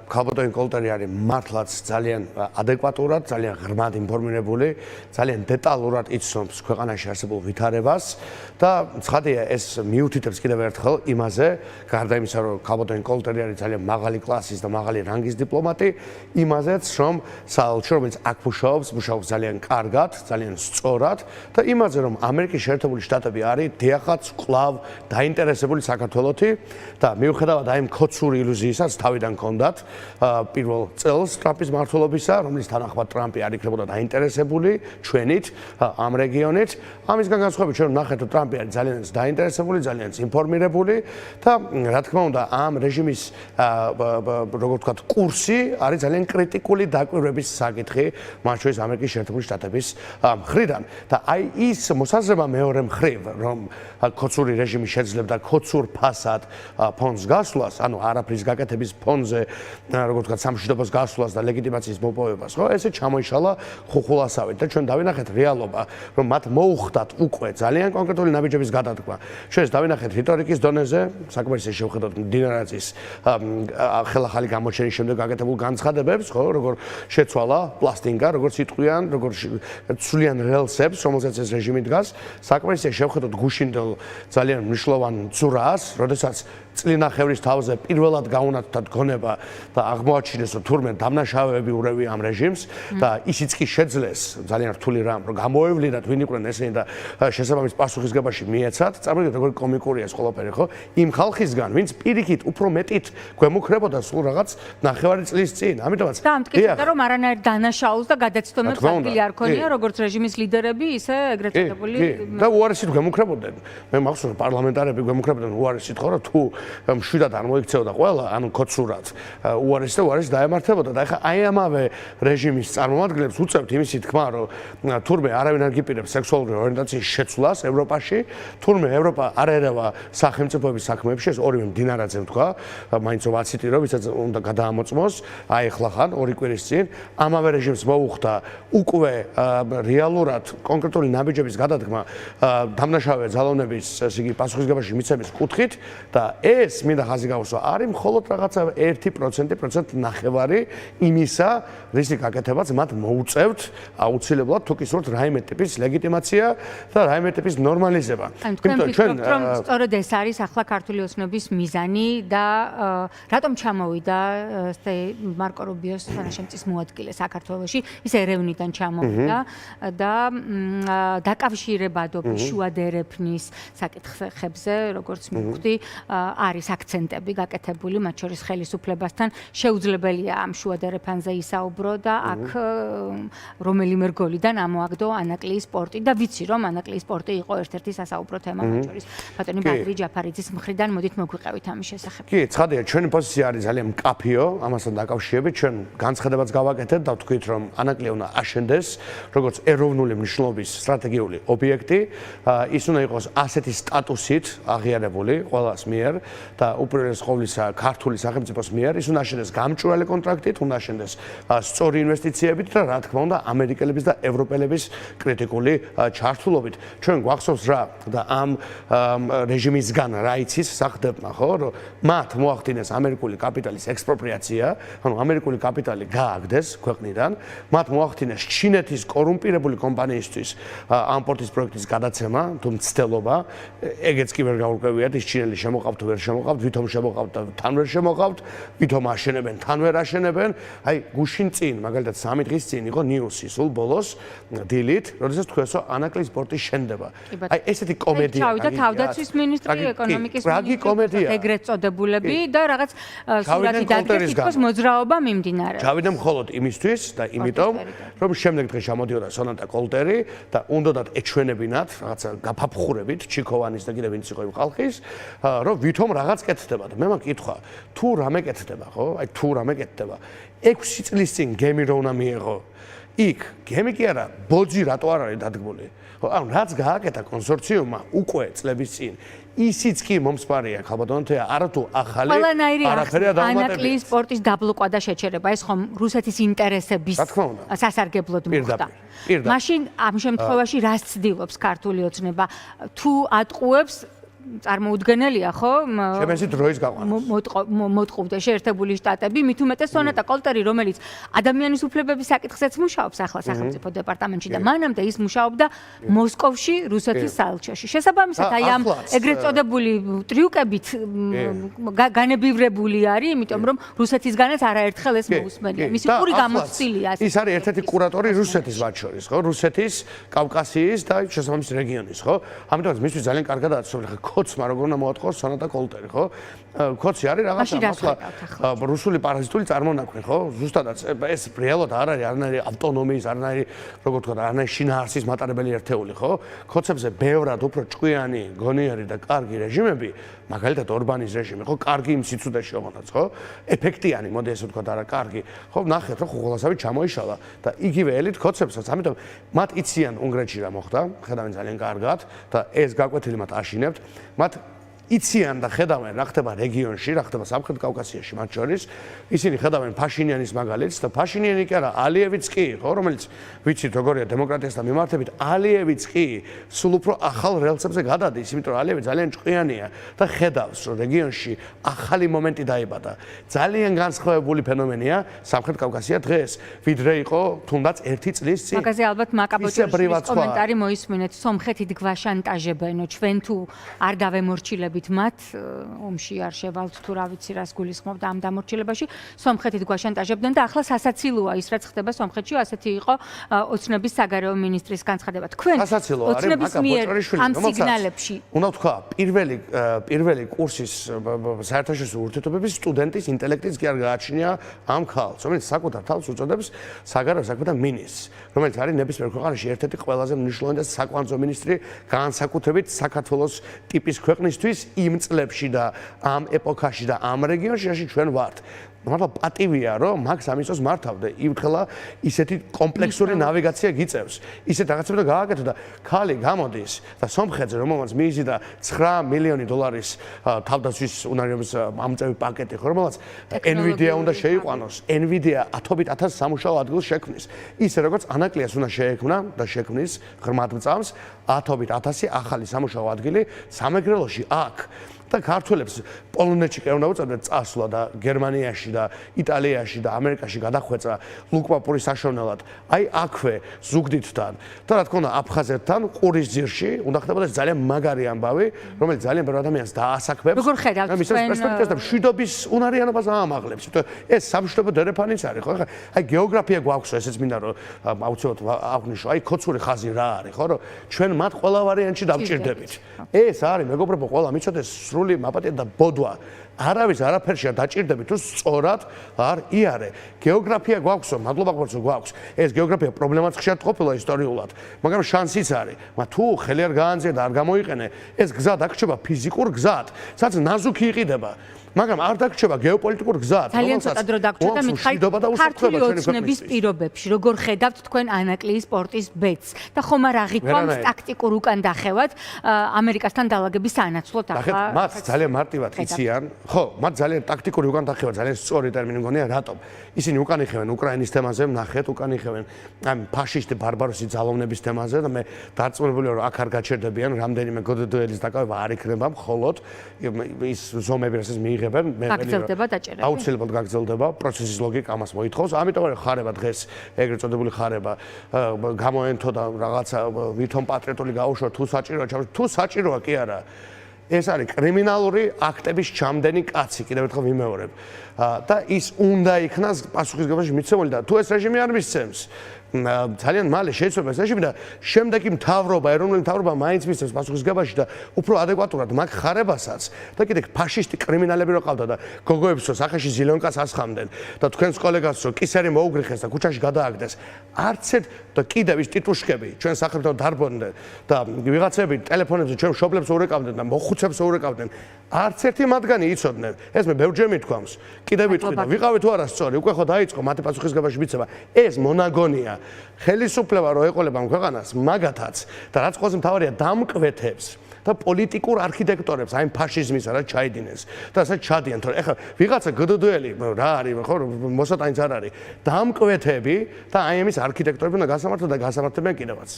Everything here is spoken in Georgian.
ქალბატონი კოლტერი არის მართლაც ძალიან ადეკვატურად, ძალიან ღრმად ინფორმირებული, ძალიან დეტალურად იცნობს ქვეყანაში არსებულ ვითარებას და ცხადია ეს მიუთითებს კიდევ ერთხელ იმაზე, გარდა იმისა, რომ ქალბატონი კოლტერი არის ძალიან მაღალი კლასის და მაღალი რანგის დიპლომატი, იმაზეც, რომ საელჩო, რომელიც აქ მუშაობს ძალიან კარგად, ძალიან სწორად და იმაზე, რომ ამერიკის შეერთებული შტატები არის დიახაც კვლავ დაინტერესებული საქართველოთი და მიუხედავად აი ამ ქოცური ილუზიისაც თავიდან ჰქონდათ პირველ წელს ტრამპის მმართველობისა, რომლის თანახმად ტრამპი არ იქნებოდა დაინტერესებული ჩვენით, ამ რეგიონით. ამისგან განსხვავებით ჩვენ ვნახეთ, რომ ტრამპი არის ძალიან დაინტერესებული, ძალიან ინფორმირებული და რა თქმა უნდა, ამ რეჟიმის როგორ ვთქვათ, კურსი არის ძალიან კრიტიკული დაკვირვების საკითხი, მათ შორის ამერიკის შეერთებული შტატების მხრიდან. და აი ის მოსაზრება მეორე მხრივ, რომ ქოცური რეჟიმი შეძლებდა ქოცურ ფასად ფონს გასვლას, ანუ არაფრის გაკეთების ფონზე როგორ ვთქვათ, სამშვიდობოს გასვლას და ლეგიტიმაციის მოპოვებას, ხო? ესე ჩამოიშალა ხუხულასავით და ჩვენ დავინახეთ რეალობა, რომ მათ მოუხდათ უკვე ძალიან კონკრეტული ნაბიჯების გადადგმა. ჩვენ დავინახეთ რიტორიკის დონეზე, საკმარისი შევხედოთ დინარაძის ხელახალი გამოჩენის შემდეგ გაკეთებულ განცხადებებს, ხო, როგორ შეცვალა პლასტინკა, როგორც იტყვიან, როგორ ცვლიან რელსებს, რომელზეც ეს რეჟიმი დგას, საკმარისი შევხედოთ გუშინდელ ძალიან მნიშვნელოვან ძვრას, როდესაც წლინახევრის თავზე პირველად გაუნათდა გონება და აღმოაჩინეს, რომ თურმე დამნაშავეები ურევია ამ რეჟიმს და ისიც კი შეძლეს ძალიან რთული რამ, რომ გამოევლინათ ვინ იყვნენ ესენი და შესაბამის პასუხისგებაში მიეცათ. წარმოიდგინეთ, როგორი კომიკურია ეს ყველაფერი, ხო? იმ ხალხისგან, ვინც პირიქით უფრო მეტით გვემუქრებოდა სულ რაღაც ნახევარი წლის წინ. ამიტომაც და ამტკიცებდა, რომ არანაირ დანაშაულს და გადაცდომებს ადგილი არ ქონია, როგორც რეჟიმის ლიდერები, ისე ეგრეთ წოდებული და უარესით გვემუქრებოდნენ. მე მახსოვს, პარლამენტარები გვემუქრებოდნენ უარესით, ხო, რომ თუ მშვიდად არ მოიქცეოდა ყველა, ანუ ქოცურად უარეს დაემართებოდა და ახლა აი ამავე რეჟიმის წარმომადგენლებს უწევთ იმისი თქმა, რომ თურმე არავინ არ გიპირებს სექსუალური ორიენტაციის შეცვლას ევროპაში, თურმე ევროპა არ ერევა სახელმწიფოების საქმეებში, ეს ორივე მდინარაძემ თქვა, მაინც ვაციტირო, ვისაც უნდა გადაამოწმოს, აი ახლა ხან ორი კვირის წინ ამავე რეჟიმს მოუხდა უკვე რეალურად კონკრეტული ნაბიჯების გადადგმა დამნაშავე ძალოვნების ესე იგი პასუხისგებაში მიცემის კუთხით და ეს მინდა ხაზი გავუსვა, არის მხოლოდ რაღაცა 1% ნახევარი იმისა, რისი გაკეთებაც მათ მოუწევთ აუცილებლად თუ კი სურთ რაიმე ტიპის ლეგიტიმაცია და რაიმე ტიპის ნორმალიზება. იმიტომ ჩვენ სწორედ ეს არის ახლა ქართული ოცნების მიზანი და რატომ ჩამოვიდა მარკო რუბიოს თანაშემწის მოადგილე საქართველოში, ის ერევნიდან ჩამოვიდა და დაკავშირებადობის შუადერეფნის საკითხებზე, როგორც მივხვდი, არის აქცენტები გაკეთებული, მათ შორის ხელისუფლებასთან შეუძლებელია ამ შუადერეფანზე ისაუბრო და აქ რომელიმე რგოლიდან ამოაგდო ანაკლიის სპორტი და ვიცი, რომ ანაკლიის სპორტი იყო ერთ-ერთი სასაუბრო თემა მათ შორის ბატონი ბადრი ჯაფარიძის მხრიდან, მოდით მოგვიყევით ამის შესახებ. კი, ცხადია, ჩვენი პოზიცია არის ძალიან მკაფიო ამასთან დაკავშირებით, ჩვენ განცხადებაც გავაკეთეთ და ვთქვით, რომ ანაკლია უნდა აშენდეს როგორც ეროვნული მნიშვნელობის სტრატეგიული ობიექტი, ის უნდა იყოს ასეთი სტატუსით აღიარებული ყველას მიერ და უპირველეს ყოვლისა ქართული სახელმწიფოს მიერ, ის უნდა აშენდეს გამჭვირვალე კონტრაქტით, უნდა აშენდეს სწორი ინვესტიციებით და რა თქმა უნდა ამერიკელების და ევროპელების კრიტიკული ჩართულობით. ჩვენ გვახსოვს რა და ამ რეჟიმისგან რა იცის სახდებმა, ხო, რომ მათ მოახდინეს ამერიკული კაპიტალის ექსპროპრიაცია, ანუ ამერიკული კაპიტალი გააგდეს ქვეყნიდან, მათ მოახდინეს ჩინეთის კორუმპირებული კომპანიისთვის ამ პორტის პროექტის გადაცემა, თუ მცდელობა, ეგეც კი ვერ გაურკვევიათ, ის ჩინელი შემოყავთ თუ ვერ შემოყავთ, ვითომ შემოყავთ და თან ვერ შემოყავთ, ვითომ აშენებენ, თან ვერ აშენებენ. აი გუშინ წინ, მაგალითად 3 დღის წინ იყო ნიუსი სულ ბოლოს დილით, როდესაც თქვენსო ანაკლის სპორტი შენდება. აი ესეთი კომედია. ჩავიდა თავდაცვის მინისტრი, ეკონომიკის მინისტრი, ეგრეთ წოდებულები და რაღაც სურათი დადგეს, თითქოს მოძრაობა მიმდინარეობს. ჩავიდა მხოლოდ იმისთვის და იმიტომ, რომ შემდეგ დღეს ჩამოდიოდა სონატა კოლტერი და უნდათ ეჩვენებინათ რაღაცა გაფაფხურებით ჩიქოვანის და კიდევ ვინც იყო იმ ხალხის, რომ ვითომ რაღაც კეთდება და მე მაკითხვა, თუ რამე კეთდება, ხო? აი თუ რამე კეთდება. 6 წლის წინ გემი რო უნდა მიეღო. იქ გემი კი არა, ბოძი რატო არ არის დადგმული? ხო, ანუ რაც გააკეთა კონსორციუმმა უკვე წლების წინ ისიც კი მომსპარია ხალბატონთეა არათუ ახალი არაფერია ანაკლიის სპორტის დაბლოკვა და შეჩერება ეს ხომ რუსეთის ინტერესების სასარგებლოდ მოხდა. მაშინ ამ შემთხვევაში რას ცდილობს ქართული ოცნება თუ ატყუებს წარმოუდგენელია, ხო? შემესი დროის გაყვანას. მოტყუდა შეერთებული შტატები, მით უმეტეს სონატა კოლტერი, რომელიც ადამიანის უფლებების საკითხზეც მუშაობს ახლა სახელმწიფო დეპარტამენტში და მანამდე ის მუშაობდა მოსკოვში, რუსეთის საელჩოში. შესაბამისად, აი ამ ეგრეთ წოდებული ტრიუკებით განებივრებული არის, იმიტომ რომ რუსეთისგანაც არაერთხელ ეს მოусმენია. მისი პური გამოცდილია. ის არის ერთ-ერთი კურატორი რუსეთის მათ შორის, ხო? რუსეთის, კავკასიის და შესაბამის რეგიონის, ხო? ამიტომაც მისთვის ძალიან კარგად აცნობთ, ხა ქოცმა როგორ უნდა მოაწყოს სონატა კოლტერი, ხო? ქოცი არის რაღაცა რუსული პარაზიტული წარმონაქმნი, ხო? ზუსტადაც ეს რეალურად არ არის არანაირი ავტონომიის, არანაირი, როგორ თქვა, არანაირი შინაარსის მატარებელი ერთეული, ხო? ქოცებზე ბევრად უფრო ჭკვიანი, გონიერი და კარგი რეჟიმები, მაგალითად ორბანის რეჟიმი, ხო? კარგი იმ სიცუძეში ოღონდ, ხო? ეფექტიანი, მოდი ესე ვთქვა, არა კარგი. ხო, ნახეთ, რომ ხუღლასავი ჩამოიშალა და იგივე ელით ქოცებსაც, ამიტომ მათ იციან უნგრეთში რა მოხდა, ხედავენ ძალიან კარგად და ეს გაკვეთილი მათ აშინებთ. მათ იციან და ხედავენ რა ხდება რეგიონში, რა ხდება სამხრეთ კავკასიაში მათ შორის. ისინი ხედავენ ფაშინიანის მაგალითს და ფაშინიანი კი არა, ალიევიც კი, ხო, რომელიც ვიცით როგორია დემოკრატიასთან მიმართებით, ალიევიც კი სულ უფრო ახალ რელსებზე გადადის, იმიტომ რომ ალიევი ძალიან ჭკვიანია და ხედავს, რომ რეგიონში ახალი მომენტი დაიბადა. ძალიან განსხვავებული ფენომენია სამხრეთ კავკასია დღეს, ვიდრე იყო თუნდაც 1 წლის წინ. მაგაზე ალბათ მაკაბოჭიშვილის კომენტარი მოისმინეთ, სომხეთით გვაშანტაჟებენო, ჩვენ თუ არ დავემორჩილებით მათ ომში არ შევალთ თუ რა ვიცი რას გულისხმობთ ამ დამორჩილებაში სომხეთით გვაშანტაჟებდნენ და ახლა სასაცილოა ის რაც ხდება სომხეთში ასეთი იყო ოცნების საგარეო მინისტრის განცხადება თქვენ ოცნების მიერ ამ სიგნალებში უნდა თქვა პირველი კურსის საერთაშორისო ურთიერთობების სტუდენტის ინტელექტიც კი არ გააჩნია ამ ქალს რომელიც საკუთარ თავს უწოდებს საგარეო საქმეთა მინისტრს რომელიც არის ნებისმიერ ქვეყანაში ერთ-ერთი ყველაზე მნიშვნელოვანი და საკვანძო მინისტრი განსაკუთრებით საქართველოს ტიპის ქვეყნისთვის იმ წლებში და ამ ეპოქაში და ამ რეგიონში ჩვენ ვართ. მართლა პატივია რომ მაგ სამისოს მართავდა იმხელა ისეთი კომპლექსური ნავიგაცია გიწევს. ისეთ რაღაცებს და გააკეთო და ქალი გამოდის და სომხეთზე რომელმაც მიიზიდა 9 მილიონი დოლარის თავდაცვის უნარიანობის ამწევი პაკეტი, რომელმაც NVIDIA უნდა შეიყვანოს. NVIDIA ათობით 1000 სამუშაო ადგილს შექმნის. ისე როგორც ანაკლიას უნდა შეექმნა და შექმნის ღრმად მწამს ათობით 1000 ახალი სამუშაო ადგილი სამეგრელოში აქ. და ქართველებს პოლონეთში კი არ უნდა უწოდოთ წასვლა და გერმანიაში და იტალიაში და ამერიკაში გადახვეწა ლუკპაპურის საშოვნელად. აი აქვე ზუგდიდთან და რა თქმა უნდა აფხაზეთთან ყურის ძირში უნდა ხდებოდეს ძალიან მაგარი ამბავი, რომელიც ძალიან ბევრ ადამიანს დაასაქმებს. როგორ ხედავთ მის პერსპექტივას და მშვიდობის უნარიანობას აამაღლებს. ეს სამშვიდობო დერეფანიც არის, ხო? აი გეოგრაფია გვაქვს, ესეც მინდა რომ აუცილებლად აღვნიშნო. აი ქოცური ხაზი რა არის, ხო? რომ ჩვენ მათ ყველა ვარიანტში დავჭირდებით. ეს არის მეგობრებო, ყველა მიცოდეს სრული მაპატია და ბოდვა. არავის არაფერშია დაჭირდებით, თუ სწორად არ იარე. გეოგრაფია გვაქვსო, მადლობა გქონდეთ გვაქვს. ეს გეოგრაფია პრობლემაც ხშირად ყოფილა ისტორიულად, მაგრამ შანსიც არის. მაგრამ თუ ხელი არ გაანძია და არ გამოიყენე, ეს გზა დაგრჩება ფიზიკურ გზად, სადაც ნაზუქი იყიდება. მაგრამ არ დაგრჩება გეოპოლიტიკურ გზად, ძალიან ცოტა დრო დაგრჩა და მითხარით ქართული ოცნების პირობებში როგორ ხედავთ თქვენ ანაკლიის პორტის ბედს და ხომ არ აღიქვამთ ტაქტიკურ უკან დახევად ამერიკასთან დალაგების სანაცვლოდ ახლა მათ ძალიან მარტივად იციან ხო მათ ძალიან ტაქტიკური უკან დახევა ძალიან სწორი ტერმინი მგონია რატომ ისინი უკან იხევენ უკრაინის თემაზე ნახეთ უკან იხევენ ამ ფაშისტი ბარბაროსი ძალოვნების თემაზე და მე დარწმუნებულია რომ აქ არ გაჩერდებიან რამდენიმე გოდოდოელის დაკავება არ იქნება მხოლოდ ის ზომები რასაც გაგრძელდება დაჭერება. აუცილებლად გაგრძელდება პროცესის ლოგიკა ამას მოითხოვს. ამიტომ არის ხარება დღეს ეგრეთ წოდებული ხარება გამოენთო და რაღაცა ვითომ პატრიოტული გაუშვა თუ საჭიროა თუ საჭიროა კი არა. ეს არის კრიმინალური აქტების ჩამდენი კაცი, კიდევ ერთხელ ვიმეორებ. და ის უნდა იქნას პასუხისგებაში მიცემული და თუ ეს რეჟიმი არ მისცემს ძალიან მალე შეიცვალა ეს რეჟიმი და შემდეგი მთავრობა, ეროვნული მთავრობა მაინც მისცემს პასუხისგებაში და უფრო ადეკვატურად მაგ ხარებასაც და კიდე ფაშისტი კრიმინალები რო ყავდა და გოგოებსო სახეში ზილონკას ასხამდნენ და თქვენს კოლეგასო კისერი მოუგრიხეს და ქუჩაში გადააგდეს. არც ერთ და კიდევ ის ტიტუშკები ჩვენ სახელმწიფო დარბონდნენ და ვიღაცები ტელეფონებზე ჩვენ მშობლებს ურეკავდნენ და მოხუცებს ურეკავდნენ. არც ერთი მათგანი იცოდნენ. ეს მე ბევრჯერ მithქვამს. კიდევ ვიტყვი და ვიყავი თუ არა სწორი, უკვე ხო დაიწყო მათი პასუხისგებაში მიცემა. ეს მონაგონია. ხელისუფლება რო ეყოლება ქვეყანას მაგათაც და რაც ყველაზე მთავარია დამკვეთებს და პოლიტიკურ არქიტექტორებს აი ფაშიზმისა რა ჩაიდინეს და ასე ჩადიან თორე ეხლა ვიღაცა გდდელი რა არის ხო მოსატანიც არ არის დამკვეთები და აი ამის არქიტექტორები უნდა გასამართლონ და გასამართლებენ კიდევაც